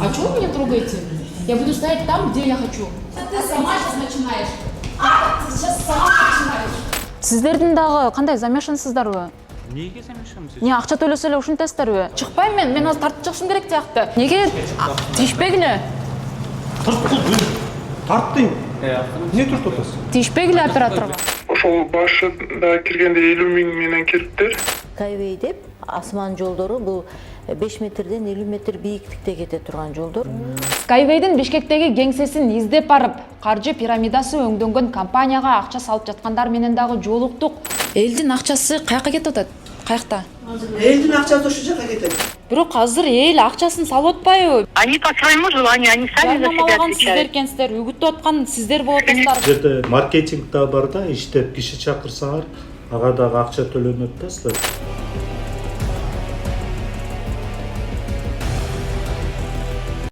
А чего вы меня трогаете? Я буду стоять там, где я хочу. Ты сама сейчас начинаешь. Ты сейчас сама начинаешь. Сіздердің дағы қандай замешансыздарбы? Неге замешанбыз? Не ақша төлесе эле ушинтесиздерби? Чыкпайм мен азыр тартып чыгышым керек тияқты. Неге тийишпегиле? Тарттың. Не тұрып отырсың? Тийишпегиле операторго. Ошол башында киргенде 50 миң менен кириптир. Skyway деп асман жолдору бул 5 метрден 50 метр бийиктикте кете турган жолдор. Skyway'дин Бишкектеги кеңсесин издеп барып, каржы пирамидасы өңдөнгөн компанияга акча салып жаткандар менен дагы жолуктук. Элдин акчасы каяка кетип атат? Каякта? Элдин акчасы ошол жака кетет. Бирок азыр эл акчасын салып атпайбы? Они по своему желанию, они сами за себя Жарнамалаган сиздер отвечают. экенсиздер, үгүттөп аткан сиздер болуп атасыздар. Жерде маркетинг да бар да, иштеп киши чакырсаңар, ага дагы акча төлөнөт да силер.